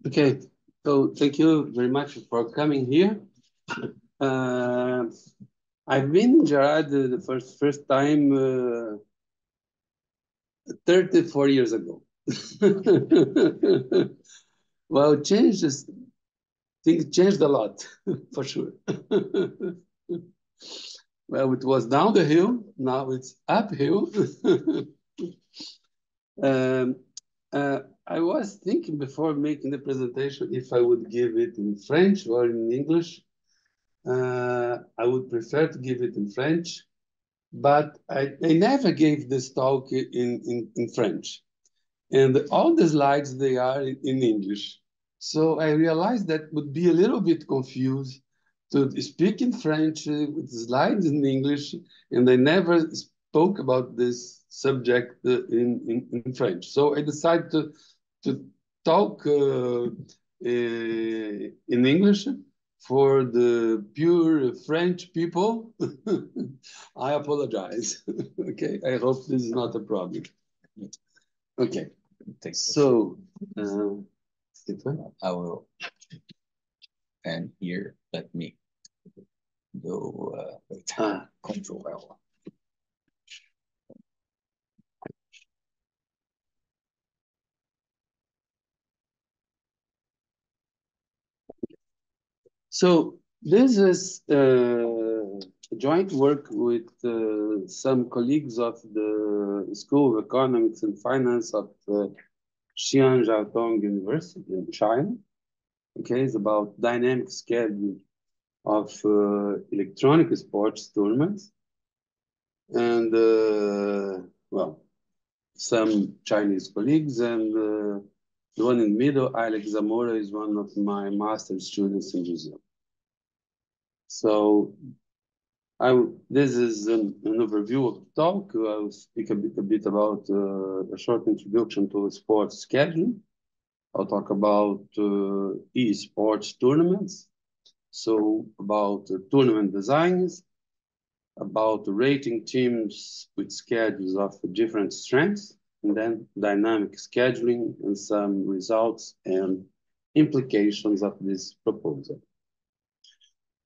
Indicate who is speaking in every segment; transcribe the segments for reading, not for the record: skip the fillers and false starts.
Speaker 1: Okay, so thank you very much for coming here. Uh, I've been in GERAD the first time 34 years ago. Well, changes, things changed a lot, for sure. Well, it was down the hill, now it's uphill. Um, I was thinking before making the presentation if I would give it in French or in English. I would prefer to give it in French, but I never gave this talk in French. And all the slides, they are in English. So I realized that would be a little bit confused to speak in French with slides in English, and I never spoke about this subject in French. So I decided to talk in English for the pure French people. I apologize. Okay, I hope this is not a problem. Okay. So, Stefan?
Speaker 2: I will, and here, let me go Control L.
Speaker 1: So this is joint work with some colleagues of the School of Economics and Finance of Xi'an Jiaotong University in China. Okay, it's about dynamic scheduling of electronic sports tournaments. And well, some Chinese colleagues, and the one in the middle, Alex Zamora, is one of my master's students in Brazil. So this is an overview of the talk. I will speak a bit about a short introduction to sports scheduling. I'll talk about e-sports tournaments. So about tournament designs, about rating teams with schedules of different strengths, and then dynamic scheduling and some results and implications of this proposal.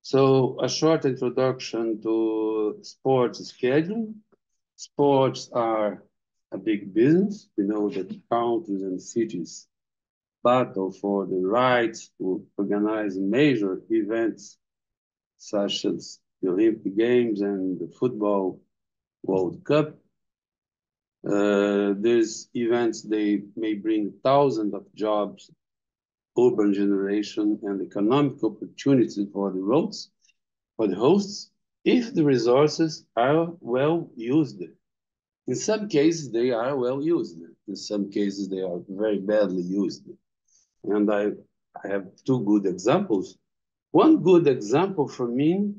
Speaker 1: So a short introduction to sports scheduling. Sports are a big business. We know that countries and cities battle for the rights to organize major events such as the Olympic Games and the Football World Cup. These events, they may bring thousands of jobs, urban generation, and economic opportunities for the hosts, if the resources are well used. In some cases, they are well used. In some cases, they are very badly used. And I have two good examples. One good example for me,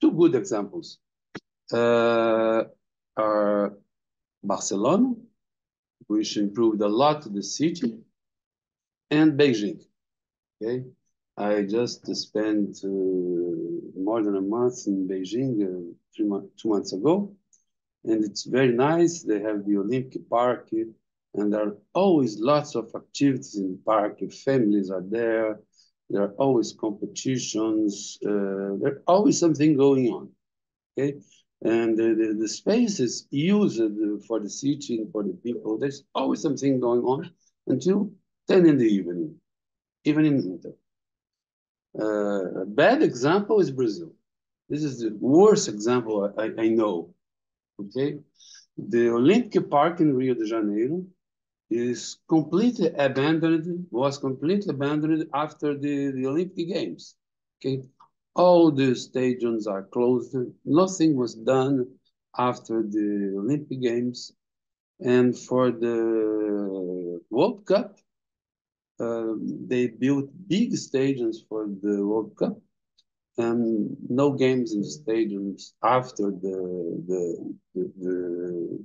Speaker 1: two good examples are Barcelona, which improved a lot the city, and Beijing. Okay, I just spent more than a month in Beijing 2 months ago, and it's very nice. They have the Olympic Park, and there are always lots of activities in the park. Families are there. There are always competitions. There's always something going on. Okay, and the space is used for the city and for the people. There's always something going on until 10 in the evening, even in winter. A bad example is Brazil. This is the worst example I know. Okay, the Olympic Park in Rio de Janeiro is completely abandoned, was completely abandoned after the Olympic Games. Okay, all the stadiums are closed. Nothing was done after the Olympic Games. And for the World Cup, they built big stadiums for the World Cup, and no games in the stadiums after the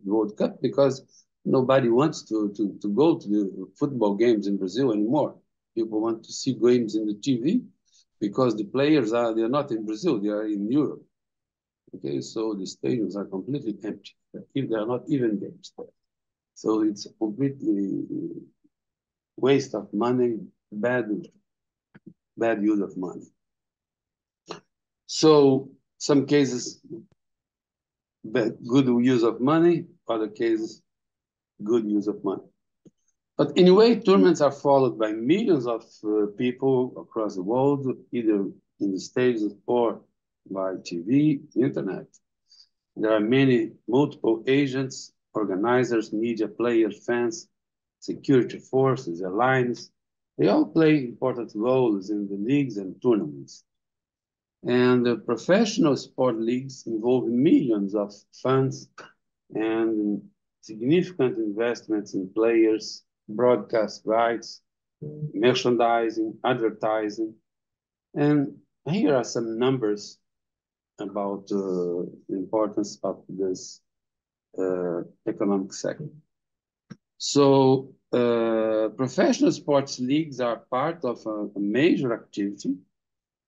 Speaker 1: World Cup because nobody wants to go to the football games in Brazil anymore. People want to see games in the TV because the players they're not in Brazil, they are in Europe. Okay, so the stadiums are completely empty. If there are not even games there. So it's completely waste of money, bad use of money. So some cases, good use of money, other cases, good use of money. But anyway, tournaments are followed by millions of people across the world, either in the stages or by TV, internet. There are multiple agents, organizers, media players, fans, security forces, airlines. They all play important roles in the leagues and tournaments. And the professional sport leagues involve millions of funds and significant investments in players, broadcast rights, merchandising, advertising. And here are some numbers about the importance of this economic sector. So professional sports leagues are part of a major activity,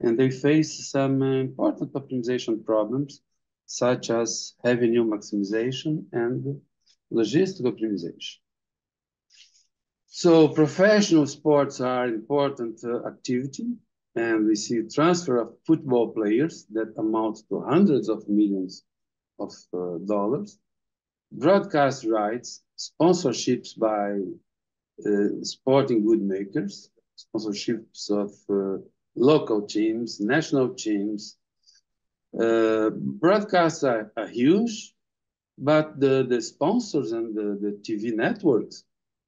Speaker 1: and they face some important optimization problems, such as revenue maximization and logistic optimization. So professional sports are important activity, and we see transfer of football players that amount to hundreds of millions of dollars, broadcast rights, sponsorships by sporting good makers, sponsorships of local teams, national teams. Broadcasts are huge, but the sponsors and the TV networks,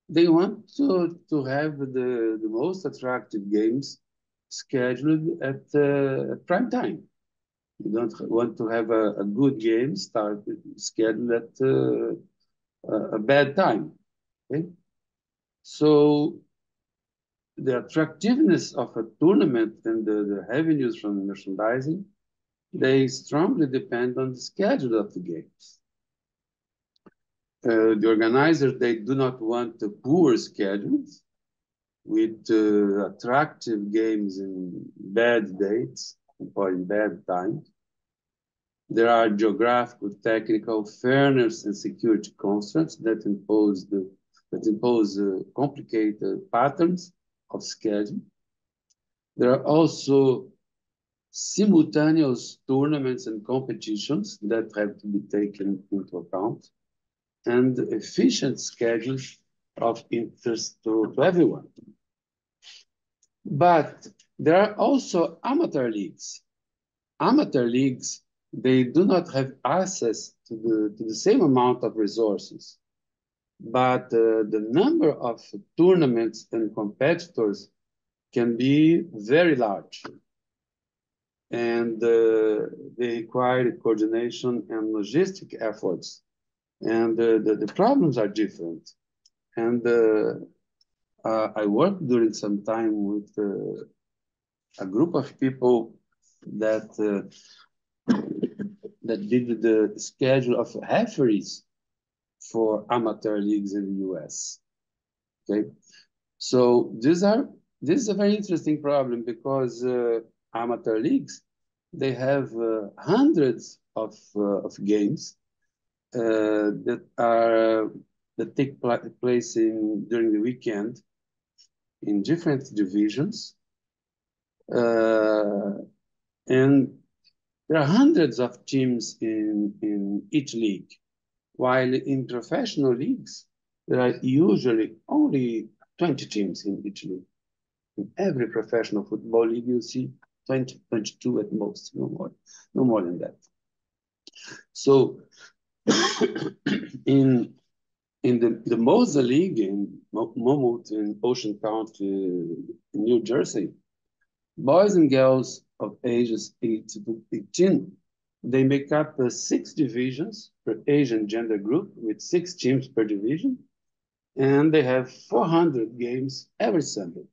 Speaker 1: they want to have the most attractive games scheduled at prime time. You don't want to have a good game scheduled at a bad time. Okay? So the attractiveness of a tournament and the revenues from merchandising, they strongly depend on the schedule of the games. The organizers, they do not want poor schedules with attractive games in bad dates or in bad times. There are geographical, technical, fairness, and security constraints that impose complicated patterns of schedule. There are also simultaneous tournaments and competitions that have to be taken into account, and efficient schedules of interest to everyone. But there are also amateur leagues. Amateur leagues, they do not have access to the same amount of resources, but the number of tournaments and competitors can be very large. And they require coordination and logistic efforts. And the problems are different. And I worked during some time with a group of people that did the schedule of referees for amateur leagues in the US. Okay, so this is a very interesting problem because amateur leagues, they have hundreds of games that take place during the weekend in different divisions, and there are hundreds of teams in each league, while in professional leagues there are usually only 20 teams in each league. In every professional football league, you see 20, 22 at most, no more than that. So in the Moser League in Monmouth in Ocean County, in New Jersey, boys and girls of ages 8 to 18, they make up 6 divisions per age and gender group with 6 teams per division, and they have 400 games every Sunday.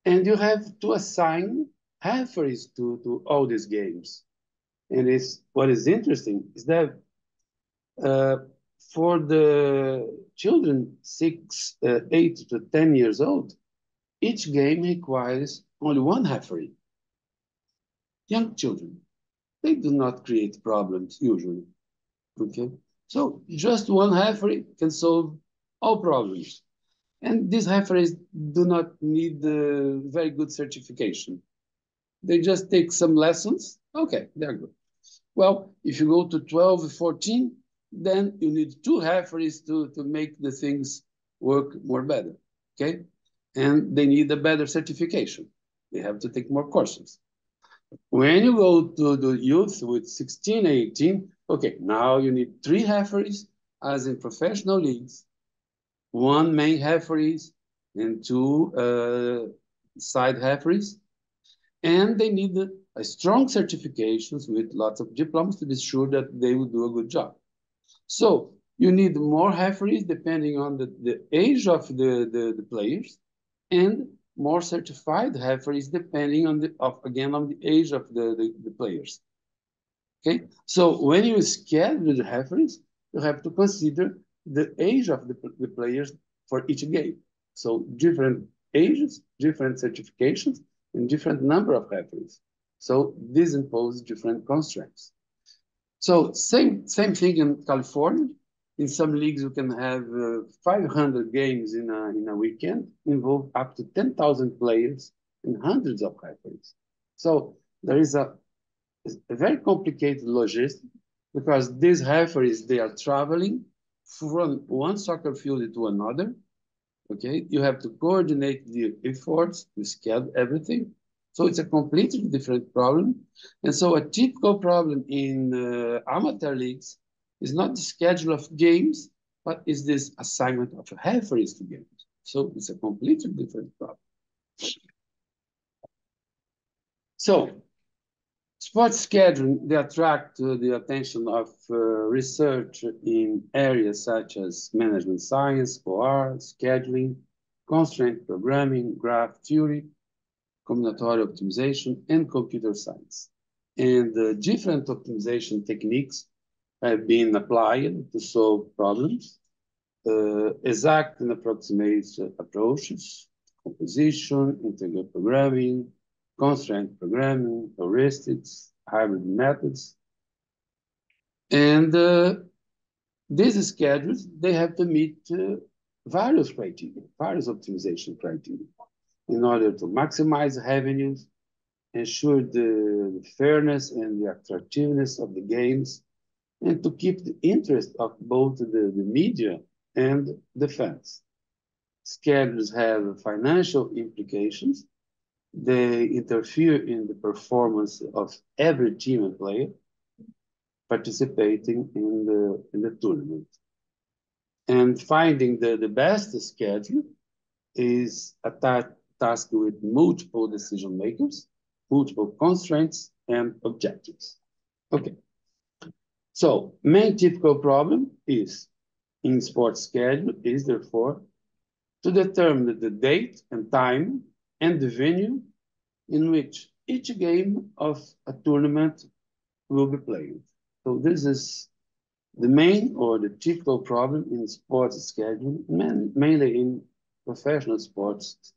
Speaker 1: And you have to assign referees to all these games. And what is interesting is that for the children 8 to 10 years old, each game requires only 1 referee. Young children, they do not create problems usually. Okay, so just 1 referee can solve all problems. And these referees do not need very good certification. They just take some lessons. Okay, they're good. Well, if you go to 12, 14, then you need 2 referees to make the things work more better, okay? And they need a better certification. They have to take more courses. When you go to the youth with 16, 18, okay, now you need 3 referees, as in professional leagues, 1 main referees and 2 side referees. And they need a strong certifications with lots of diplomas to be sure that they will do a good job. So you need more referees depending on the age of the players, and more certified referees depending on the age of the players. Okay, so when you schedule the referees, you have to consider the age of the players for each game. So different ages, different certifications, and different number of referees. So this imposes different constraints. So same thing in California. In some leagues, you can have 500 games in a weekend, involve up to 10,000 players and hundreds of referees. So there is a very complicated logistic, because these referees, they are traveling from one soccer field to another. Okay, you have to coordinate the efforts to schedule everything. So it's a completely different problem. And so a typical problem in amateur leagues is not the schedule of games, but is this assignment of referees to games. So it's a completely different problem. So sports scheduling, they attract the attention of research in areas such as management science, OR, scheduling, constraint programming, graph theory, combinatorial optimization, and computer science. And different optimization techniques have been applied to solve problems. Exact and approximate approaches, composition, integral programming, constraint programming, heuristics, hybrid methods. And these schedules, they have to meet various criteria, various optimization criteria, in order to maximize revenues, ensure the fairness and the attractiveness of the games, and to keep the interest of both the media and the fans. Schedules have financial implications. They interfere in the performance of every team and player participating in the tournament. And finding the best schedule is a task with multiple decision makers, multiple constraints, and objectives. Okay. So main typical problem is in sports schedule is therefore to determine the date and time and the venue in which each game of a tournament will be played. So this is the main or the typical problem in sports scheduling, mainly in professional sports,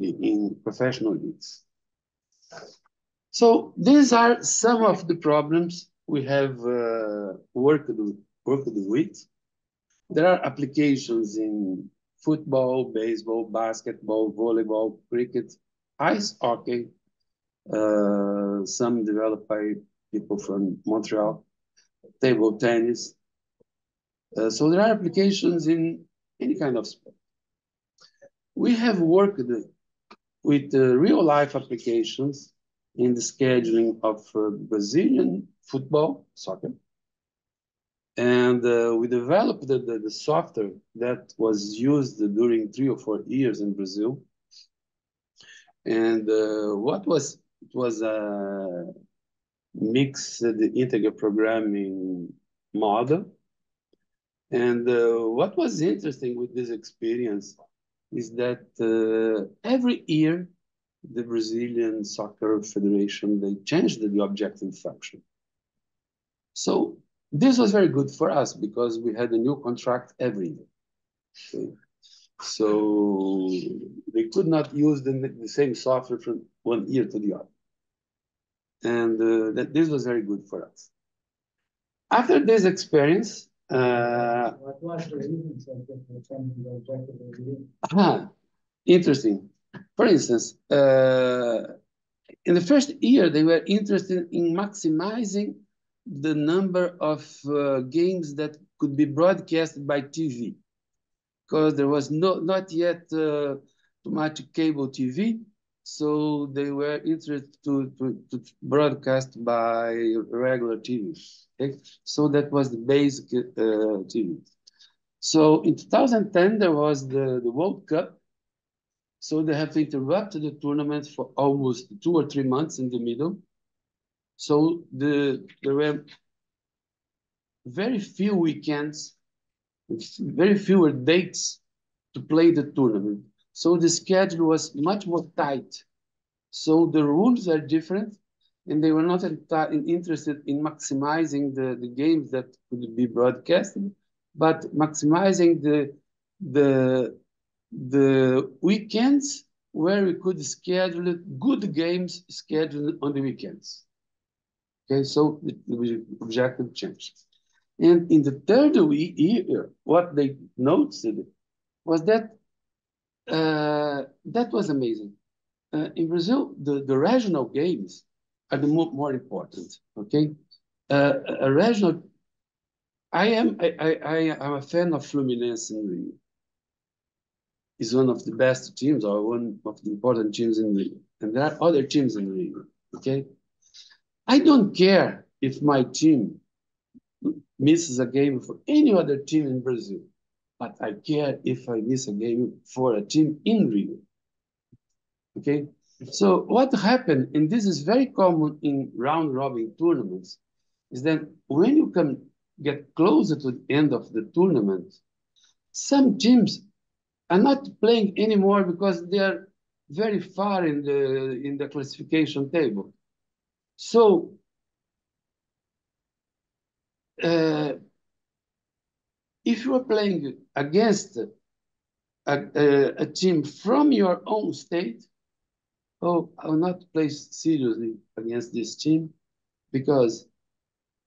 Speaker 1: in professional leagues. So these are some of the problems we have worked with. There are applications in football, baseball, basketball, volleyball, cricket, ice hockey, some developed by people from Montreal, table tennis. So there are applications in any kind of sport. We have worked with real-life applications in the scheduling of Brazilian football, soccer. And we developed the software that was used during 3 or 4 years in Brazil. And it was a mixed integer programming model. And what was interesting with this experience is that every year, the Brazilian Soccer Federation, they changed the objective function. So this was very good for us because we had a new contract every year. Okay. So they could not use the same software from one year to the other. And this was very good for us. After this experience,
Speaker 3: What was the reason for determining the objective of the
Speaker 1: interesting. For instance, in the first year, they were interested in maximizing the number of games that could be broadcast by TV, because there was not yet too much cable TV, so they were interested to broadcast by regular TV. Okay? So that was the basic TV. So in 2010, there was the World Cup. So they have to interrupt the tournament for almost 2 or 3 months in the middle. So there were very few weekends, very fewer dates to play the tournament. So the schedule was much more tight. So the rules are different, and they were not interested in maximizing the games that could be broadcasted, but maximizing the weekends where we could schedule good games scheduled on the weekends. Okay, so the objective changed. And in the third year, what they noticed was that that was amazing. In Brazil, the regional games are the more important. Okay, a regional. I am a fan of Fluminense in Rio. Is one of the best teams or one of the important teams in Rio, and there are other teams in Rio. Okay, I don't care if my team misses a game for any other team in Brazil, but I care if I miss a game for a team in Rio. Okay, so what happened, and this is very common in round robin tournaments, is that when you can get closer to the end of the tournament, some teams are not playing anymore because they are very far in the classification table. So if you are playing against a team from your own state, oh, I will not play seriously against this team, because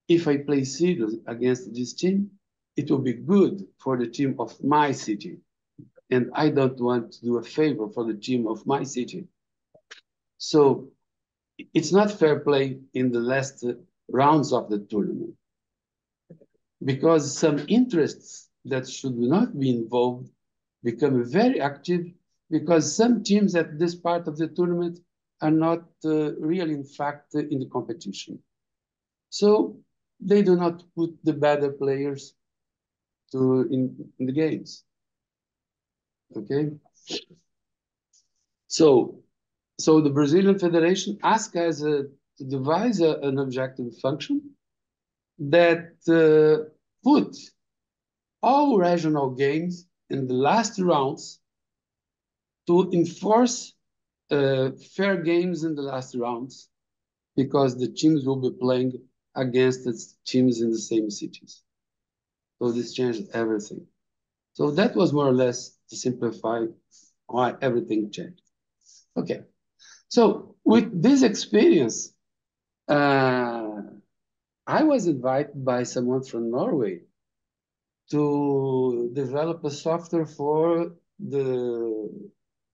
Speaker 1: if I play seriously against this team, it will be good for the team of my city. And I don't want to do a favor for the team of my city. So it's not fair play in the last rounds of the tournament, because some interests that should not be involved become very active, because some teams at this part of the tournament are not really, in fact, in the competition. So they do not put the better players in the games. Okay? So the Brazilian Federation asked us to devise an objective function that put all regional games in the last rounds to enforce fair games in the last rounds, because the teams will be playing against the teams in the same cities. So this changed everything. So that was more or less to simplify why everything changed. Okay. So with this experience, I was invited by someone from Norway to develop a software for the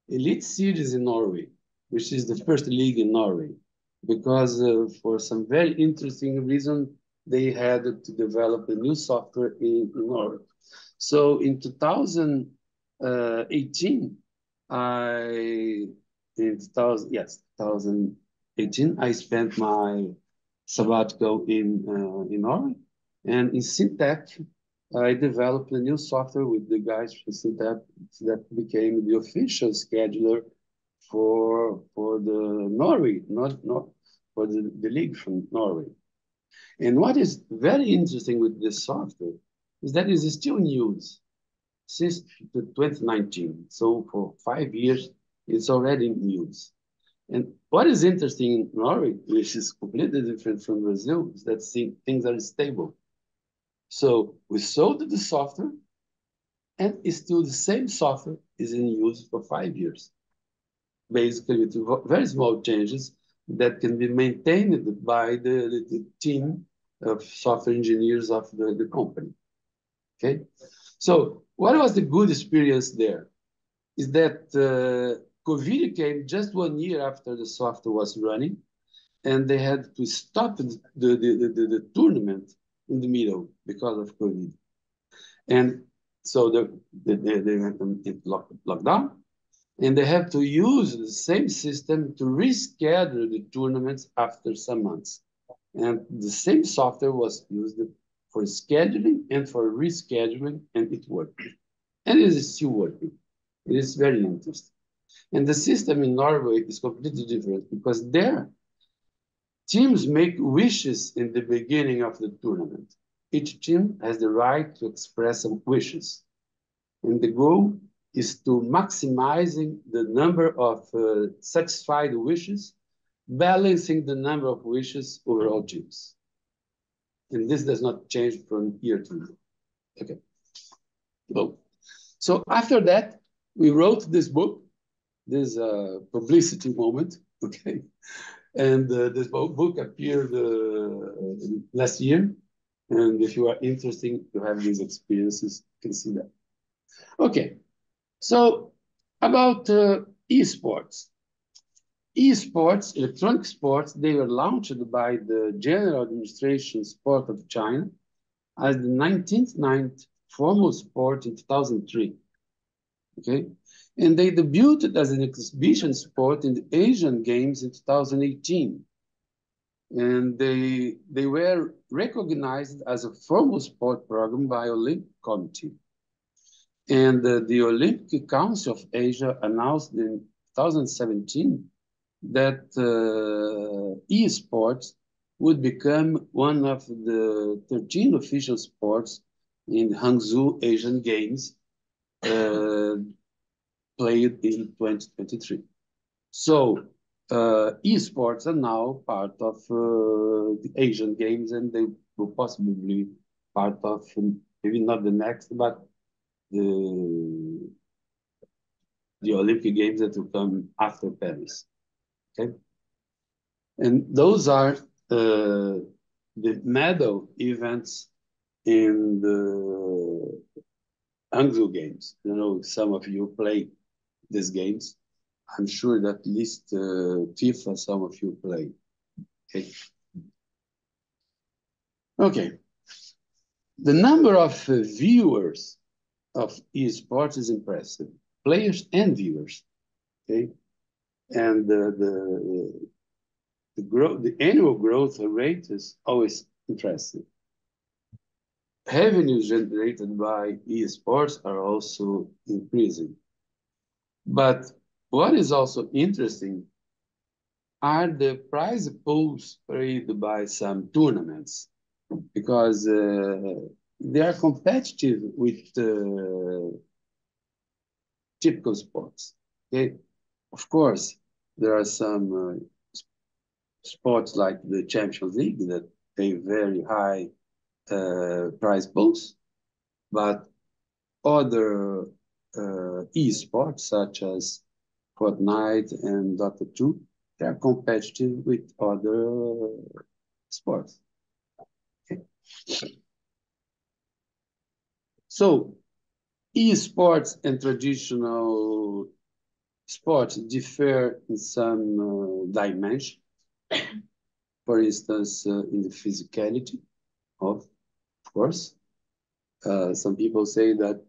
Speaker 1: elite series in Norway, which is the first league in Norway, because for some very interesting reason, they had to develop a new software in Norway. So in 2018, in 2018, I spent my sabbatical in Norway, and in Syntec, I developed a new software with the guys from Syntec that became the official scheduler for the Norway, not for the league from Norway. And what is very interesting with this software is that it is still in use since 2019. So for 5 years, it's already in use. And what is interesting in Norway, which is completely different from Brazil, is that things are stable. So we sold the software, and it's still the same software is in use for 5 years, basically with very small changes that can be maintained by the team of software engineers of the company. Okay, so what was the good experience there? Is that COVID came just 1 year after the software was running, and they had to stop the tournament in the middle because of COVID. And so they went in lockdown, and they have to use the same system to reschedule the tournaments after some months. And the same software was used for scheduling and for rescheduling, and it worked. And it is still working. It is very interesting. And the system in Norway is completely different because there, teams make wishes in the beginning of the tournament. Each team has the right to express some wishes. And the goal is to maximizing the number of satisfied wishes, balancing the number of wishes over all teams. And this does not change from year to year. Okay. So after that, we wrote this book, this publicity moment, okay? And this book appeared last year. And if you are interested to have these experiences, you can see that. Okay, so about esports. Esports, electronic sports, they were launched by the General Administration Sport of China as the 19th formal sport in 2003. Okay, and they debuted as an exhibition sport in the Asian Games in 2018. And they were recognized as a formal sport program by Olympic Committee. And the Olympic Council of Asia announced in 2017 that esports would become one of the 13 official sports in Hangzhou Asian Games played in 2023. So esports are now part of the Asian Games, and they will possibly be part of, maybe not the next, but the Olympic Games that will come after Paris. Okay, and those are the medal events in the Hangzhou Games. You know, some of you play these games. I'm sure that at least FIFA, some of you play. Okay. Okay. The number of viewers of esports is impressive, players and viewers. Okay, and the annual growth rate is always interesting. Revenues generated by esports are also increasing. But what is also interesting are the prize pools paid by some tournaments, because they are competitive with typical sports. Okay, of course, there are some sports like the Champions League that pay very high prize pools, but other esports such as Fortnite and Dota 2, they are competitive with other sports. Okay. So esports and traditional sports differ in some dimension. For instance, in the physicality, of course. Some people say that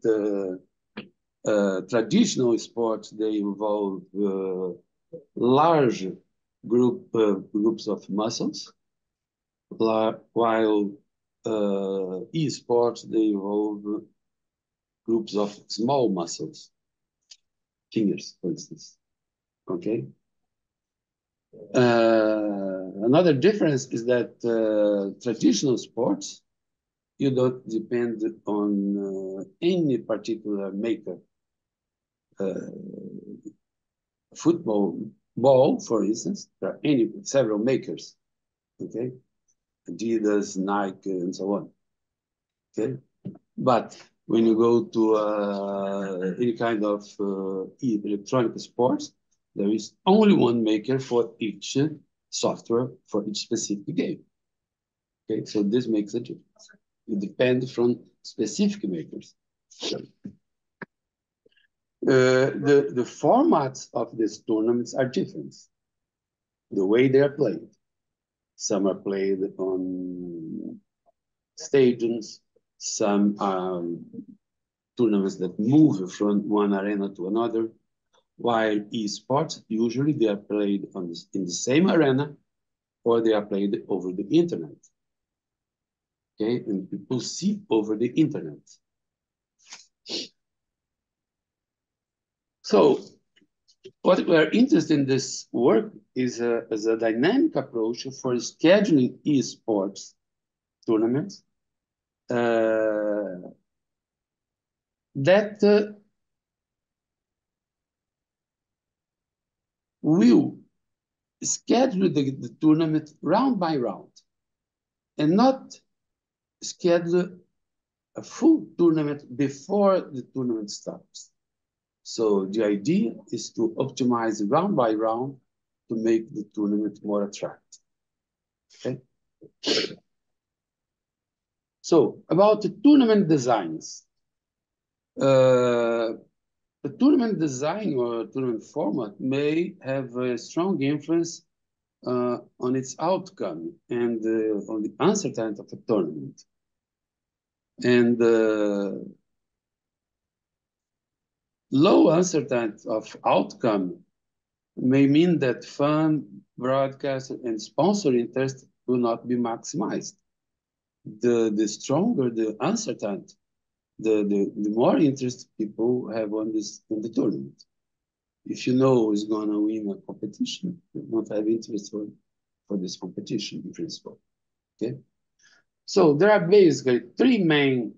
Speaker 1: traditional sports, they involve large groups of muscles, while esports, they involve groups of small muscles, fingers, for instance. Okay. Another difference is that traditional sports, you don't depend on any particular maker. Football ball, for instance, there are several makers. Okay, Adidas, Nike, and so on. Okay, but when you go to any kind of electronic sports, there is only one maker for each software for each specific game. Okay, so this makes a difference. It depends from specific makers. The formats of these tournaments are different. The way they are played. Some are played on stadiums, some tournaments that move from one arena to another, while esports, usually they are played in the same arena, or they are played over the internet. Okay, and people see over the internet. So what we're interested in this work is a dynamic approach for scheduling esports tournaments that will schedule the tournament round by round and not schedule a full tournament before the tournament starts. So the idea is to optimize round by round to make the tournament more attractive. Okay. So about the tournament designs. The tournament design or tournament format may have a strong influence on its outcome and on the uncertainty of a tournament. And low uncertainty of outcome may mean that fan, broadcast, and sponsor interest will not be maximized. The stronger the uncertainty, the more interest people have on in the tournament. If you know who's going to win a competition, you don't have interest for this competition in principle. Okay. So there are basically three main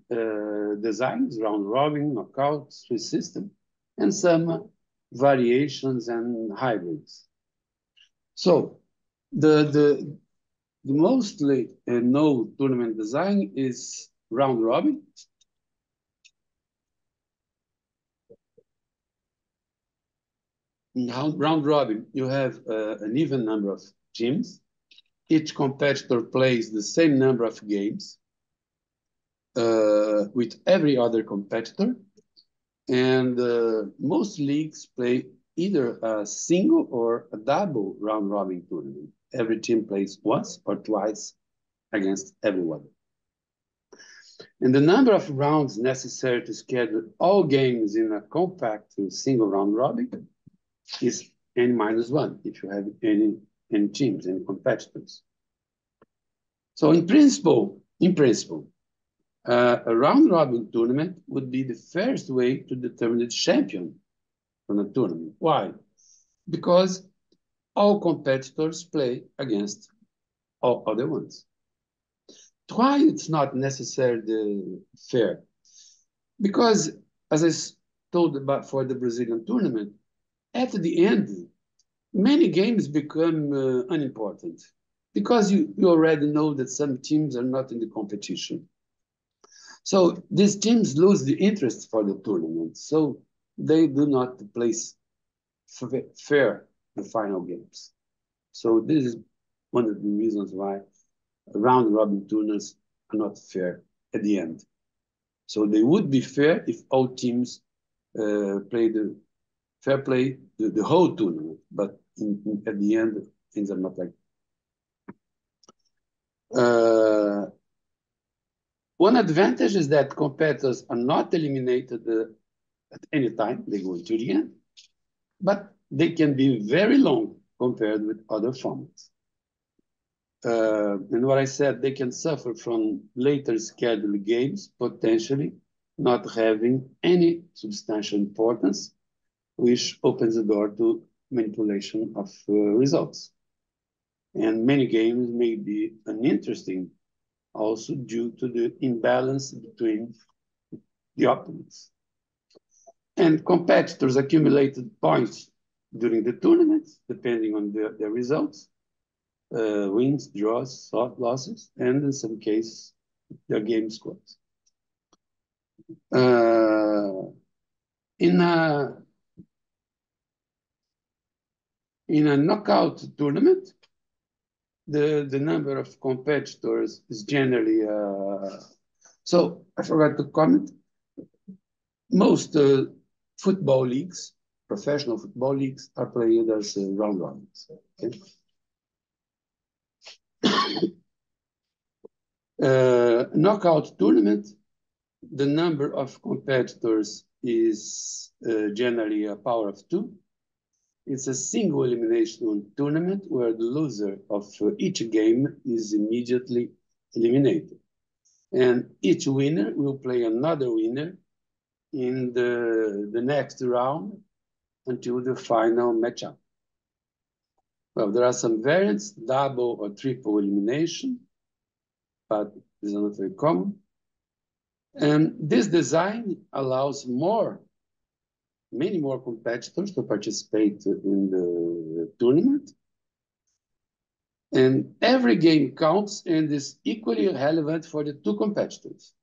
Speaker 1: designs: round robin, knockout, Swiss system, and some variations and hybrids. So the mostly known tournament design is round robin. In round robin, you have an even number of teams. Each competitor plays the same number of games with every other competitor. And most leagues play either a single or a double round robin tournament. Every team plays once or twice against everyone. And the number of rounds necessary to schedule all games in a compact single round robin is n-1 if you have any teams, any competitors. So in principle, a round robin tournament would be the fairest way to determine the champion from a tournament. Why? Because all competitors play against all other ones. Why it's not necessarily fair? Because, as I told about for the Brazilian tournament, at the end, many games become unimportant because you already know that some teams are not in the competition. So these teams lose the interest for the tournament. So they do not place fair the final games. So this is one of the reasons why round robin tournaments are not fair at the end. So they would be fair if all teams play the whole tournament, but at the end, things are not like that. One advantage is that competitors are not eliminated at any time. They go to the end, but they can be very long compared with other formats. And what I said, they can suffer from later scheduled games, potentially not having any substantial importance, which opens the door to manipulation of results. And many games may be uninteresting also due to the imbalance between the opponents. And competitors accumulated points during the tournaments, depending on their results, wins, draws, losses, and in some cases, their game scores. In a knockout tournament, the number of competitors is generally So I forgot to comment. Most football leagues, professional football leagues, are played as round robins. Okay? Knockout tournament, the number of competitors is generally a power of 2. It's a single elimination tournament where the loser of each game is immediately eliminated. And each winner will play another winner in the next round until the final matchup. Well, there are some variants, double or triple elimination, but these are not very common. And this design allows many more competitors to participate in the tournament. And every game counts and is equally relevant for the two competitors.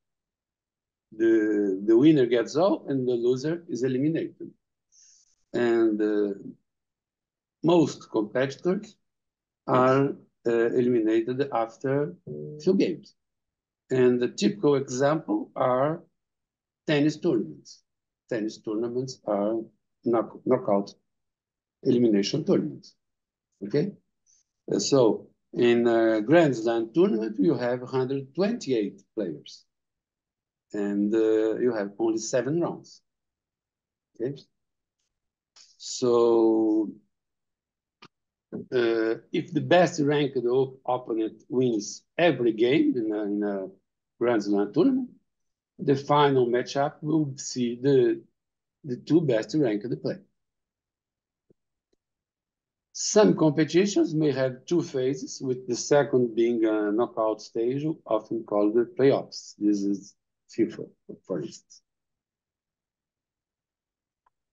Speaker 1: The winner gets all and the loser is eliminated. And most competitors are eliminated after 2 games. And the typical example are tennis tournaments. Tennis tournaments are knockout elimination tournaments. Okay? So in a Grand Slam tournament, you have 128 players. And you have only 7 rounds. Okay? So if the best ranked opponent wins every game in a Grand Slam tournament, the final matchup will see the 2 best ranked players. Some competitions may have 2 phases, with the second being a knockout stage, often called the playoffs. This is FIFA, for instance.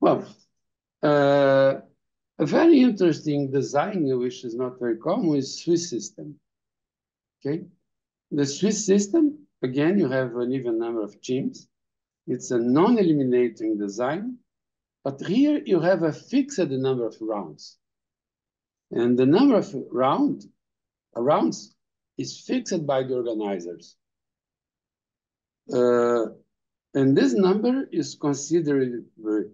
Speaker 1: Well, a very interesting design, which is not very common, is Swiss system. Okay, the Swiss system, again, you have an even number of teams. It's a non-eliminating design, but here you have a fixed number of rounds. And the number of rounds is fixed by the organizers. And this number is considered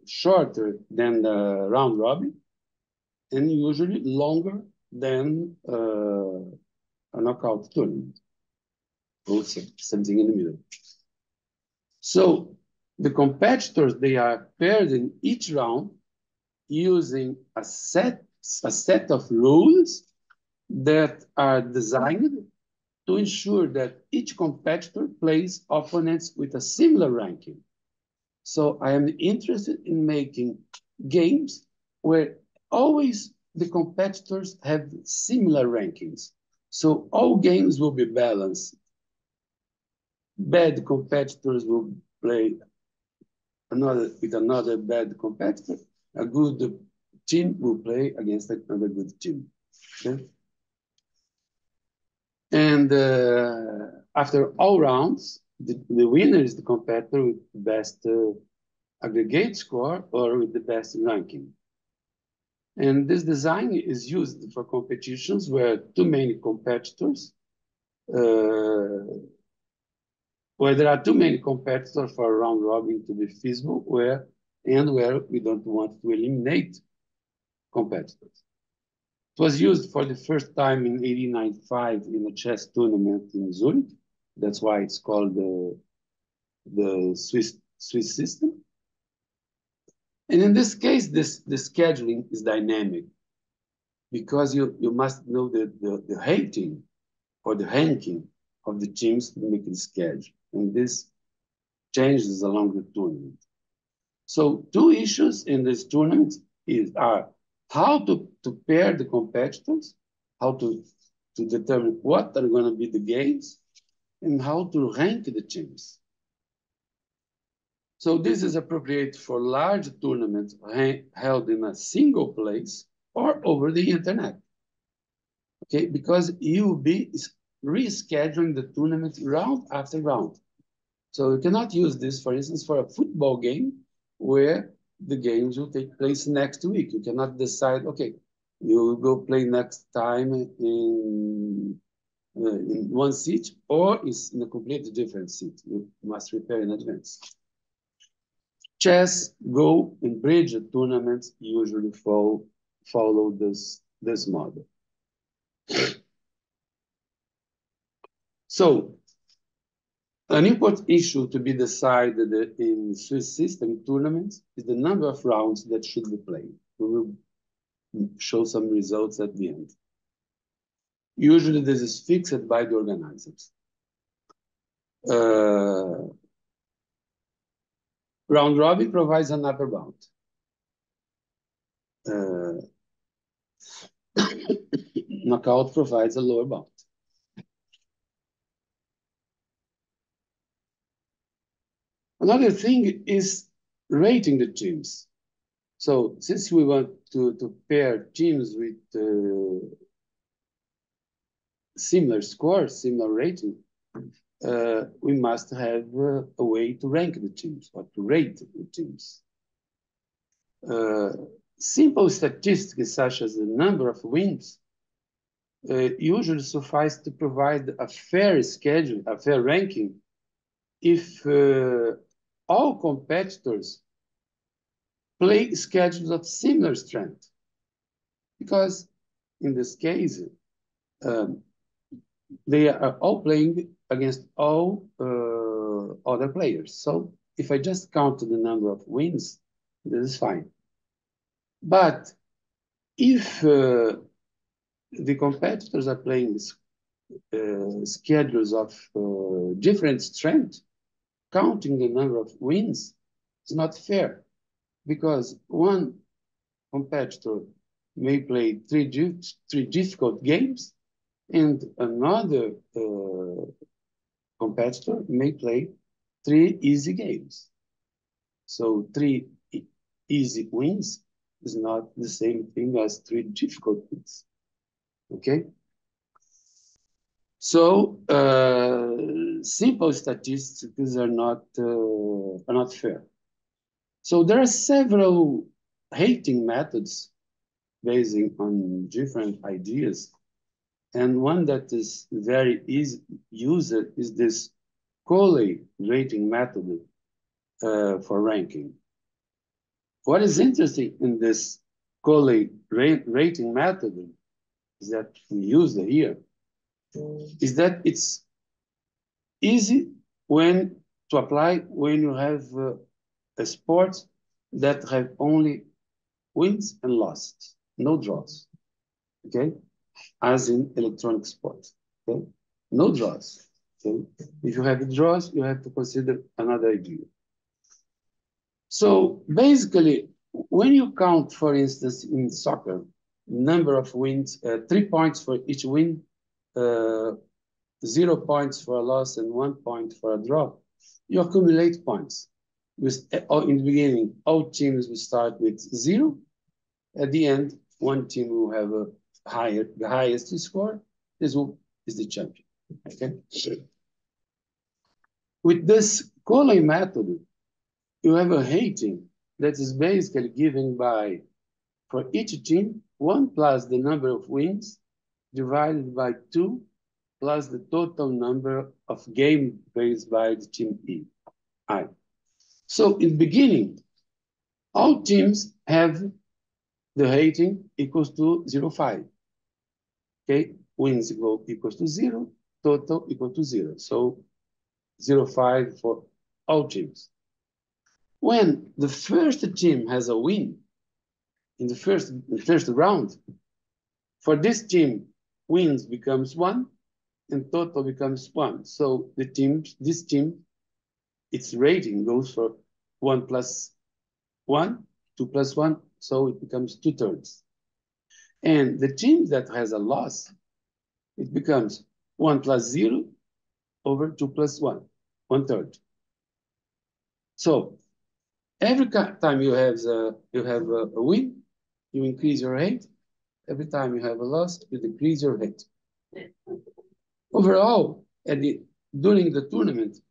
Speaker 1: shorter than the round robin and usually longer than a knockout tournament. Also, something in the middle. So the competitors, they are paired in each round using a set of rules that are designed to ensure that each competitor plays opponents with a similar ranking. So I am interested in making games where always the competitors have similar rankings. So all games will be balanced. Bad competitors will play with another bad competitor. A good team will play against another good team. Okay? And after all rounds, the winner is the competitor with the best aggregate score or with the best ranking. And this design is used for competitions where too many competitors, where there are too many competitors for a round robin to be feasible, where we don't want to eliminate competitors. It was used for the first time in 1895 in a chess tournament in Zurich. That's why it's called the Swiss system. And in this case, the scheduling is dynamic because you must know the rating or the ranking of the teams to make the schedule. And this changes along the tournament. So 2 issues in this tournament are how to pair the competitors, how to determine what are going to be the games, and how to rank the teams. So this is appropriate for large tournaments held in a single place or over the internet. Okay, because you will be rescheduling the tournament round after round. So you cannot use this, for instance, for a football game where the games will take place next week. You cannot decide, okay, you will go play next time in in one seat or is in a completely different seat. You must prepare in advance. Chess, Go, and bridge tournaments usually follow this model. So, an important issue to be decided in Swiss system tournaments is the number of rounds that should be played. We will show some results at the end. Usually this is fixed by the organizers. Round robin provides an upper bound. Knockout provides a lower bound. Another thing is rating the teams. So since we want to pair teams with similar scores, similar rating, we must have a way to rank the teams or to rate the teams. Simple statistics such as the number of wins usually suffice to provide a fair schedule, a fair ranking, if all competitors play schedules of similar strength. Because in this case, they are all playing against all other players. So if I just count the number of wins, this is fine. But if the competitors are playing schedules of different strength, counting the number of wins is not fair, because one competitor may play three difficult games and another competitor may play 3 easy games. So 3 easy wins is not the same thing as 3 difficult wins. Okay? So simple statistics are not fair. So there are several rating methods based on different ideas. And one that is very easy used is this Colley rating method for ranking. What is interesting in this Colley rating method is that we use it here, is that it's easy to apply when you have a sport that have only wins and losses, no draws, okay? As in electronic sports, okay? No draws, okay? If you have draws, you have to consider another idea. So basically, when you count, for instance, in soccer, number of wins, 3 points for each win, 0 points for a loss and 1 point for a draw, you accumulate points. In the beginning, all teams will start with 0. At the end, one team will have the highest score. This is the champion. Okay. With this Colley method, you have a rating that is basically given by, for each team, 1 plus the number of wins divided by 2 plus the total number of games played by the team I. So in the beginning, all teams have the rating equals to 0.5. Okay, wins equals to 0, total equal to 0. So 0.5 for all teams. When the first team has a win in the first round, for this team, wins becomes 1 and total becomes 1. So this team, its rating goes for 1 plus 1, 2 plus 1, so it becomes 2/3. And the team that has a loss, it becomes 1 plus 0 over 2 plus 1, 1/3. So every time you have a win, you increase your rate. Every time you have a loss, you decrease your rate. Overall, during the tournament,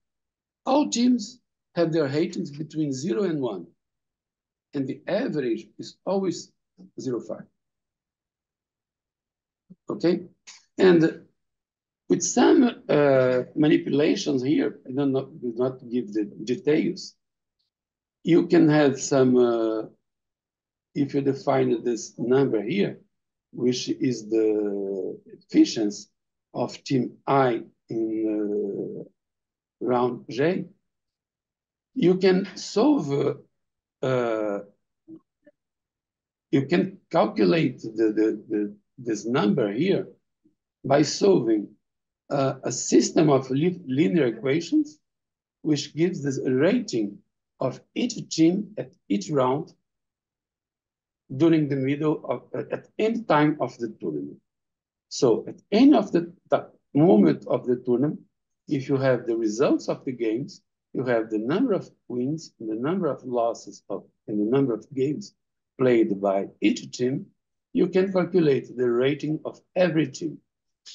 Speaker 1: all teams have their ratings between 0 and 1. And the average is always 0.5. Okay? And With some manipulations here, I do not give the details. You can have some, if you define this number here, which is the efficiency of team I in round J, you can solve, you can calculate this number here by solving a system of linear equations, which gives this rating of each team at each round during the middle of, at any time of the tournament. So at any of the moment of the tournament, if you have the results of the games, you have the number of wins and the number of losses and the number of games played by each team, you can calculate the rating of every team,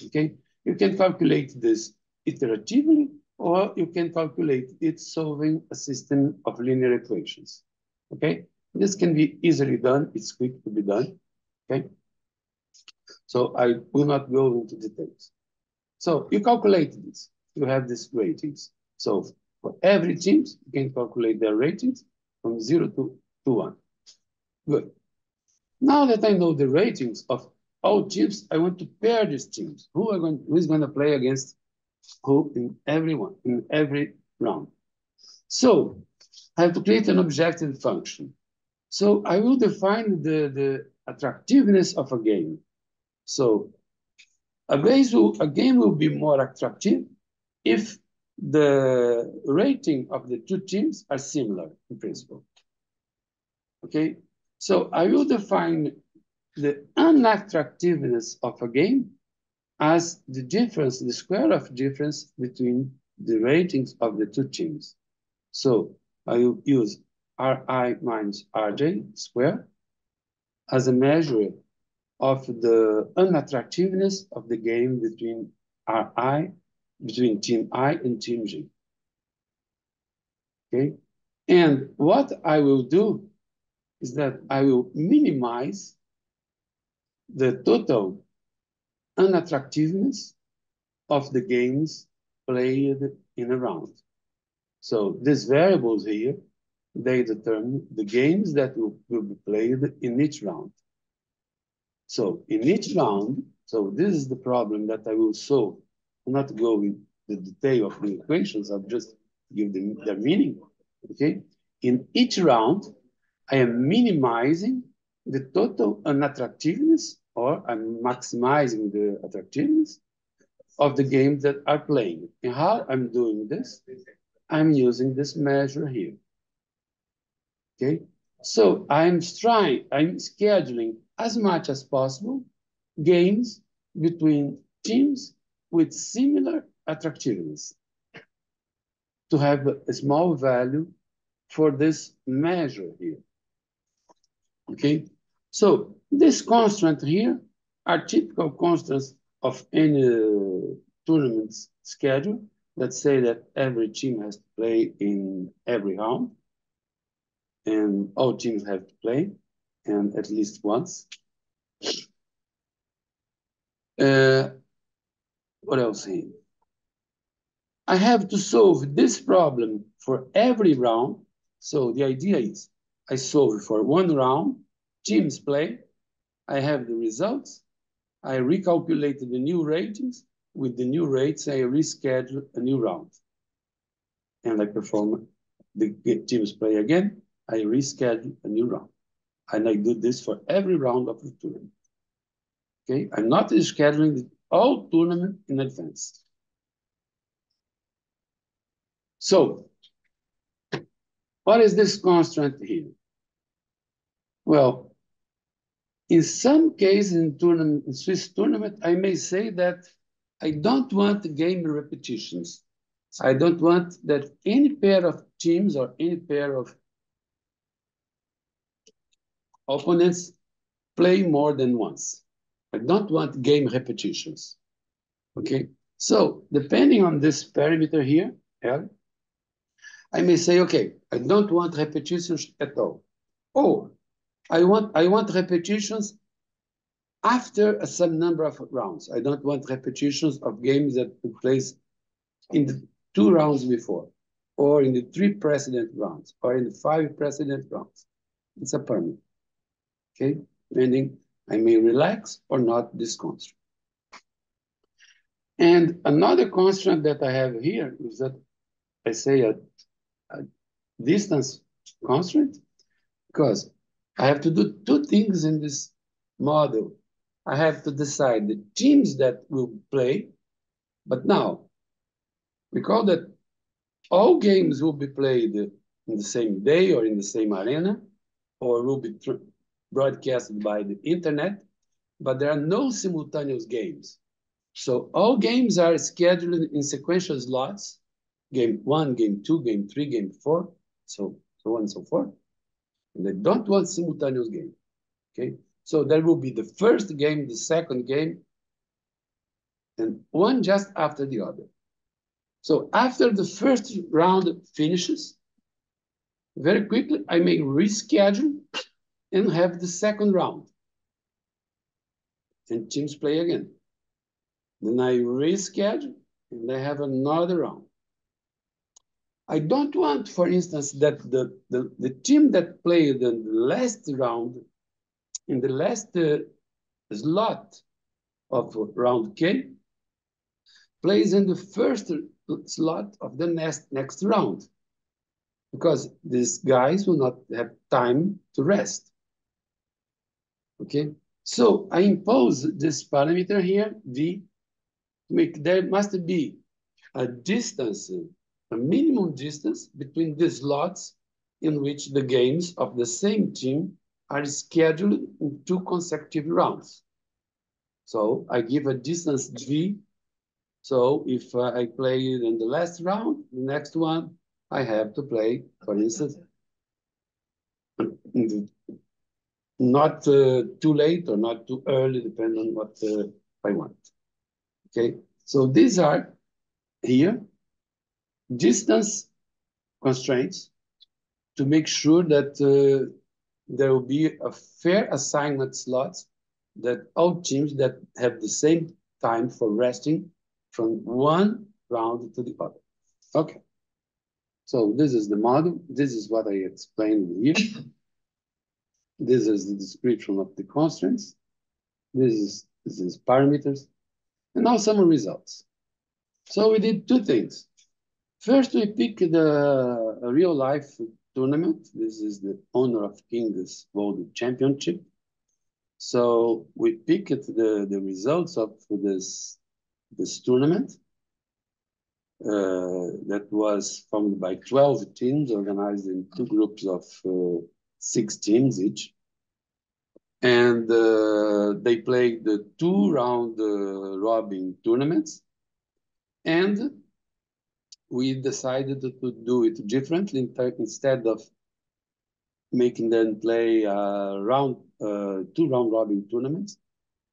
Speaker 1: okay? You can calculate this iteratively, or you can calculate it solving a system of linear equations, okay? This can be easily done, it's quick to be done, okay? So I will not go into details. So you calculate this, you have these ratings. So for every team, you can calculate their ratings from 0 to 1. Good. Now that I know the ratings of all teams, I want to pair these teams. Who is going to play against who in every round? So I have to create an objective function. So I will define the attractiveness of a game. So a game will be more attractive if the rating of the two teams are similar in principle. Okay, so I will define the unattractiveness of a game as the difference, the square of difference between the ratings of the two teams. So I will use Ri minus Rj squared as a measure of the unattractiveness of the game between between team I and team J. Okay, and what I will do is that I will minimize the total unattractiveness of the games played in a round. So these variables here, they determine the games that will be played in each round. So in each round, so this is the problem that I will solve. I'm not go in the detail of the equations, I'll just give them their meaning, okay? In each round, I am minimizing the total unattractiveness, or I'm maximizing the attractiveness of the games that are playing. And how I'm doing this? I'm using this measure here. Okay, so I'm scheduling as much as possible games between teams with similar attractiveness to have a small value for this measure here. Okay, so this constant here are typical constants of any tournament schedule. Let's say that every team has to play in every round, and all teams have to play, and at least once. What else here? I have to solve this problem for every round. So the idea is I solve for one round, teams play, I have the results, I recalculate the new ratings. With the new rates, I reschedule a new round. And I perform the teams play again, I reschedule a new round. And I do this for every round of the tournament. Okay, I'm not scheduling all tournament in advance. So, what is this constraint here? Well, in some cases in Swiss tournament, I may say that I don't want game repetitions. I don't want that any pair of teams or any pair of opponents play more than once. I don't want game repetitions. Okay, so depending on this parameter here, L, I may say, okay, I don't want repetitions at all. Or I want repetitions after some number of rounds. I don't want repetitions of games that took place in the 2 rounds before, or in the 3 precedent rounds, or in the 5 precedent rounds. It's a permit. Okay, meaning I may relax or not this constraint. And another constraint that I have here is that I say a distance constraint, because I have to do 2 things in this model. I have to decide the teams that will play, but now recall that all games will be played in the same day or in the same arena, or will be broadcasted by the internet, but there are no simultaneous games. So all games are scheduled in sequential slots, game 1, game 2, game 3, game 4, so on and so forth. And they don't want simultaneous game, okay? So there will be the first game, the second game, and one just after the other. So after the first round finishes, very quickly, I may reschedule and have the second round. And teams play again. Then I reschedule and I have another round. I don't want, for instance, that the team that played in the last round, in the last slot of round K, plays in the first slot of the next round, because these guys will not have time to rest. Okay, so I impose this parameter here, V, there must be a distance, a minimum distance between the slots in which the games of the same team are scheduled in 2 consecutive rounds. So I give a distance V. So if I play in the last round, the next one, I have to play, for instance, not too late or not too early, depending on what I want. Okay, so these are here distance constraints to make sure that there will be a fair assignment slots that all teams that have the same time for resting from one round to the other. Okay, so this is the model. This is what I explained here. This is the description of the constraints. This is parameters. And now some results. So we did 2 things. First, we picked the real life tournament. This is the Honor of Kings World Championship. So we picked the results of this tournament that was formed by 12 teams organized in 2 groups of 6 teams each. And they played the 2 round robin tournaments. And we decided to do it differently. Instead of making them play 2 round robin tournaments,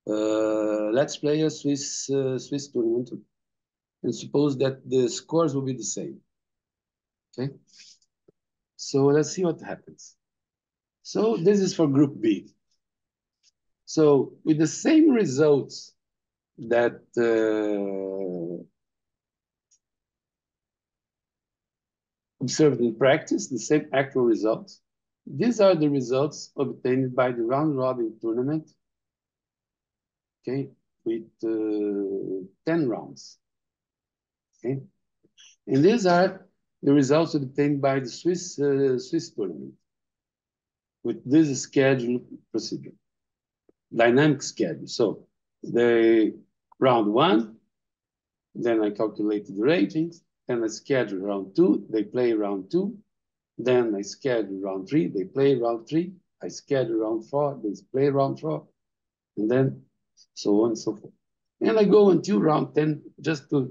Speaker 1: let's play a Swiss tournament, and suppose that the scores will be the same. Okay, so let's see what happens. So this is for Group B. So with the same results that observed in practice, the same actual results, these are the results obtained by the round robin tournament, okay, with 10 rounds. Okay, and these are the results obtained by the Swiss tournament with this schedule procedure, dynamic schedule. So the round 1, then I calculated the ratings, then I schedule round 2, they play round 2, then I schedule round 3, they play round 3, I schedule round 4, they play round 4, and then so on and so forth. And I go until round 10 just to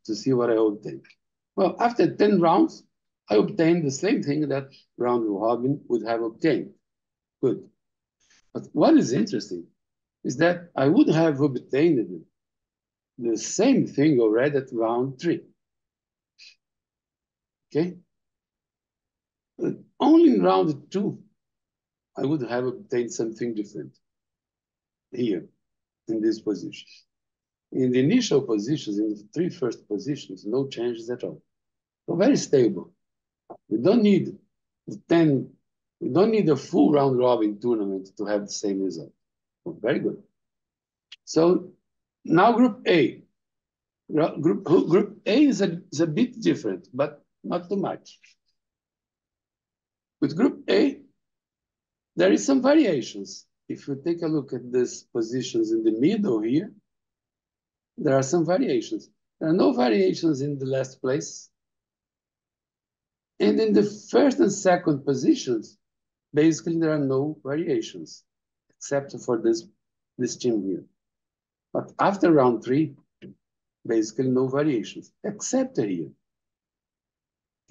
Speaker 1: see what I obtain. Well, after 10 rounds, I obtained the same thing that round robin would have obtained. Good. But what is interesting is that I would have obtained the same thing already at round 3. Okay? But only in round 2, I would have obtained something different. here in these positions. In the initial positions, in the three first positions, no changes at all. So very stable. We don't need 10, we don't need a full round robin tournament to have the same result. Oh, very good. So now group A. Group A is a bit different, but not too much. With group A, there is some variations. If you take a look at these positions in the middle here, there are some variations. There are no variations in the last place. And in the first and second positions, basically there are no variations, except for this team here. But after round 3, basically no variations, except here.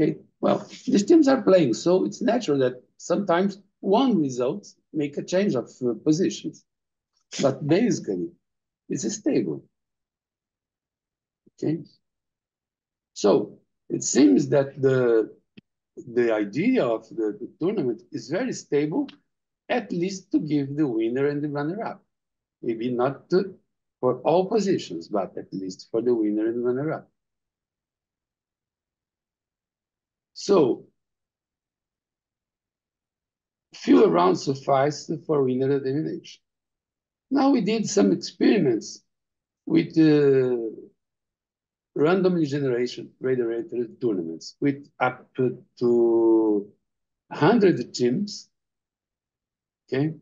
Speaker 1: Okay, well, these teams are playing, so it's natural that sometimes one result make a change of positions. But basically, it's stable. Okay, so it seems that the idea of the tournament is very stable, at least to give the winner and the runner-up. Maybe not for all positions, but at least for the winner and the runner-up. So fewer rounds suffice for winner determination. Now we did some experiments with randomly generated tournaments with up to 100 teams, okay,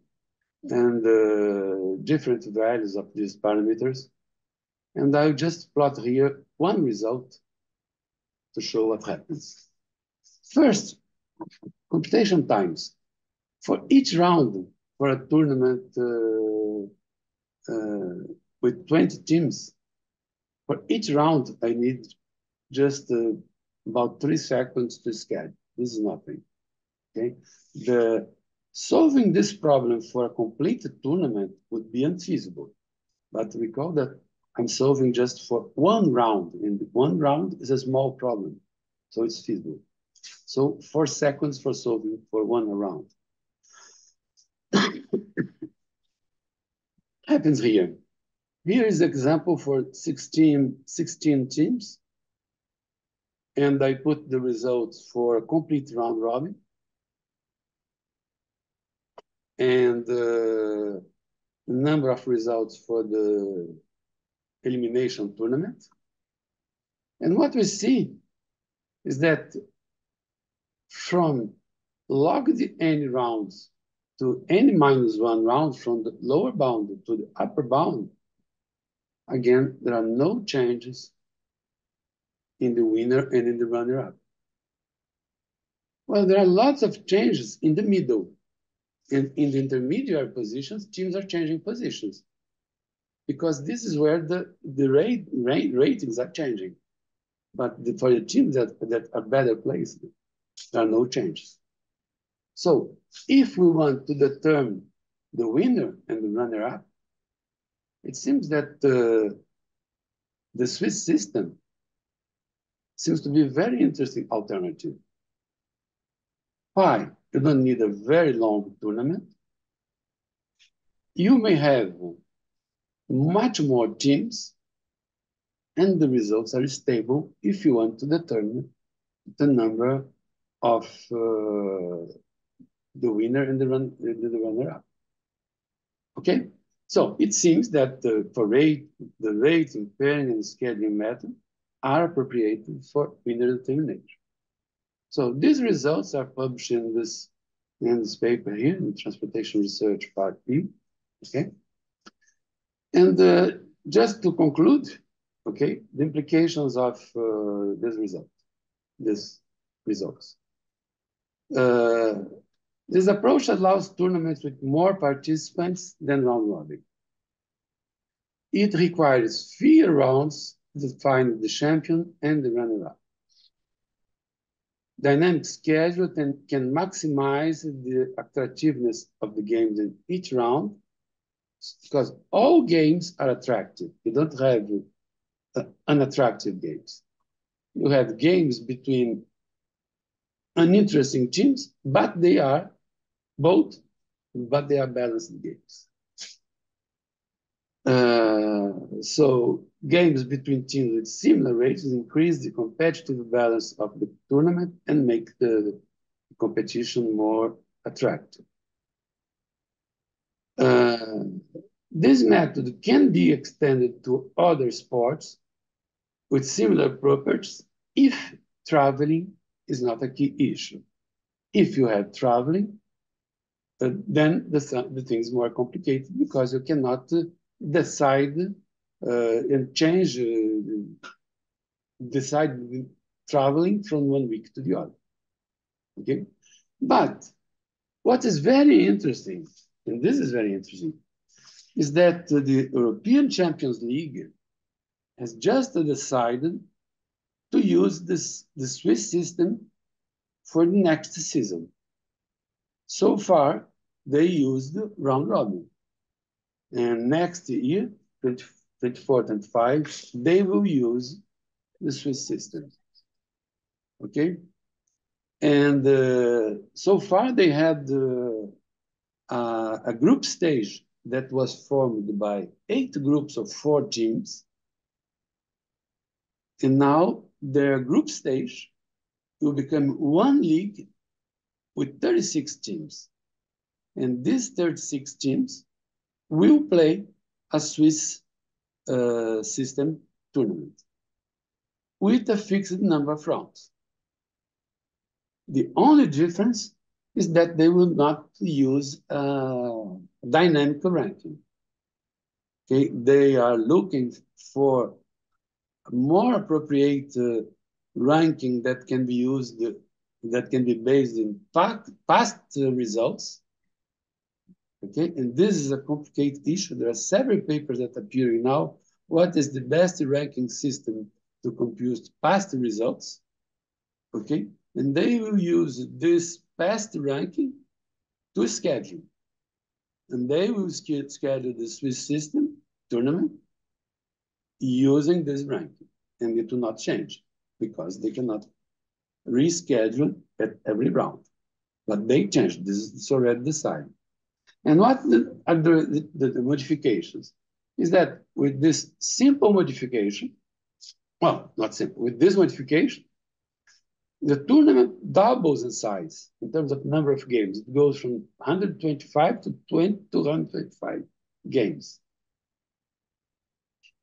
Speaker 1: and different values of these parameters. And I'll just plot here one result to show what happens. First, computation times. For each round for a tournament with 20 teams, for each round, I need just about 3 seconds to schedule. This is nothing, okay? Solving this problem for a complete tournament would be unfeasible. But recall that I'm solving just for one round, and one round is a small problem, so it's feasible. So 4 seconds for solving for one round. Happens here. Here is an example for 16 teams. And I put the results for a complete round robin. And the number of results for the elimination tournament. And what we see is that from log n rounds to n-1 round, from the lower bound to the upper bound, again, there are no changes in the winner and in the runner-up. Well, there are lots of changes in the middle. And in the intermediate positions, teams are changing positions, because this is where the ratings are changing. But for the teams that are better placed, there are no changes. So if we want to determine the winner and the runner-up, it seems that the Swiss system seems to be a very interesting alternative. Why? You don't need a very long tournament. You may have much more teams, and the results are stable if you want to determine the number of the winner and the runner-up. Okay? So it seems that the rating, pairing, and scheduling method are appropriate for winner determination. So these results are published in this paper here, in Transportation Research Part B. Okay? And just to conclude, okay, the implications of these results. This approach allows tournaments with more participants than round robin. It requires fewer rounds to define the champion and the runner-up. Dynamic schedule can maximize the attractiveness of the games in each round, because all games are attractive. You don't have unattractive games. You have games between uninteresting teams, but they are balanced games. So games between teams with similar rates increase the competitive balance of the tournament and make the competition more attractive. This method can be extended to other sports with similar properties if traveling is not a key issue. If you have traveling, then the thing is more complicated because you cannot decide and change, decide traveling from one week to the other. Okay, but what is very interesting, and this is very interesting, is that the European Champions League has just decided to use the Swiss system for the next season. So far, they used round robin. And next year, 24-25, they will use the Swiss system. Okay? And so far, they had a group stage that was formed by 8 groups of 4 teams. And now their group stage will become one league with 36 teams. And these 36 teams will play a Swiss system tournament with a fixed number of rounds. The only difference is that they will not use dynamic ranking. Okay, they are looking for a more appropriate ranking that can be used, that can be based in past results. Okay, and this is a complicated issue. There are several papers that are appearing now. What is the best ranking system to compute past results? Okay, and they will use this past ranking to schedule. And they will schedule the Swiss system tournament using this ranking. And it will not change because they cannot reschedule at every round. But they changed. This is already decided. And what are the modifications? Is that with this simple modification, well, not simple, with this modification, the tournament doubles in size in terms of number of games. It goes from 125 to 225 games.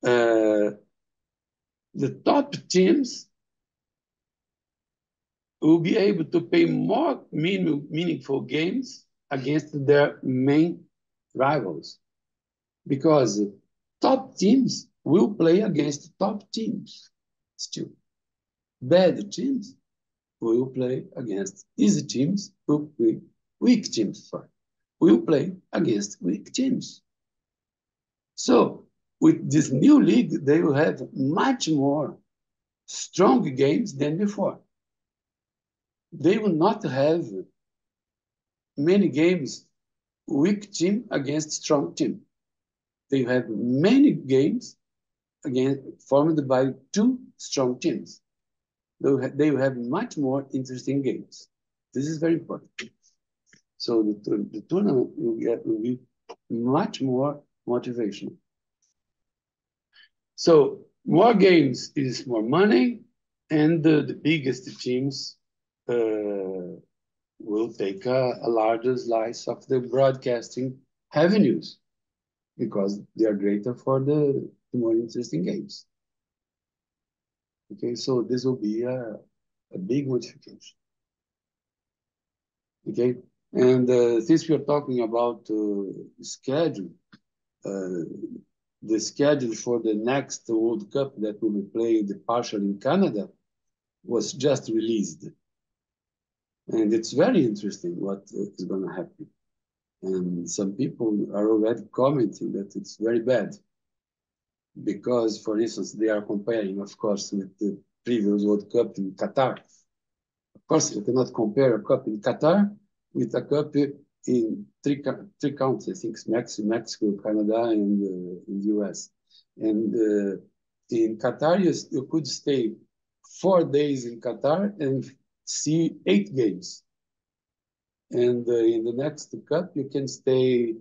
Speaker 1: The top teams will be able to play more meaningful games against their main rivals, because top teams will play against top teams still. Bad teams will play against easy teams, weak teams, will play against weak teams. So with this new league, they will have much more strong games than before. They will not have many games weak team against strong team. They have many games formed by 2 strong teams. They will have much more interesting games. This is very important. So the tournament will be much more motivational. So more games is more money, and the biggest teams will take a larger slice of the broadcasting revenues because they are greater for the more interesting games. Okay, so this will be a big modification. Okay, and since we are talking about schedule, the schedule for the next World Cup that will be played partially in Canada was just released. And it's very interesting what is going to happen. And some people are already commenting that it's very bad. Because, for instance, they are comparing, of course, with the previous World Cup in Qatar. Of course, you cannot compare a cup in Qatar with a cup in three countries, I think Mexico, Canada, and the US. And in Qatar, you could stay 4 days in Qatar and see 8 games. And in the next cup, you can stay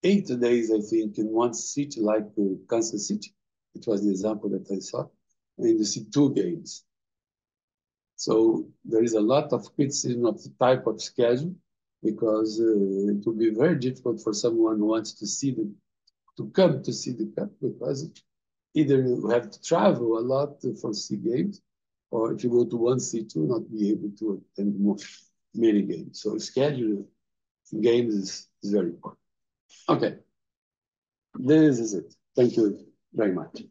Speaker 1: 8 days, I think, in one city like Kansas City. It was the example that I saw. And you see 2 games. So there is a lot of criticism of the type of schedule because it will be very difficult for someone who wants to come to see the cup because either you have to travel a lot for see games, or if you go to one city, you will not be able to attend many games. So schedule games is very important. Okay, this is it. Thank you very much.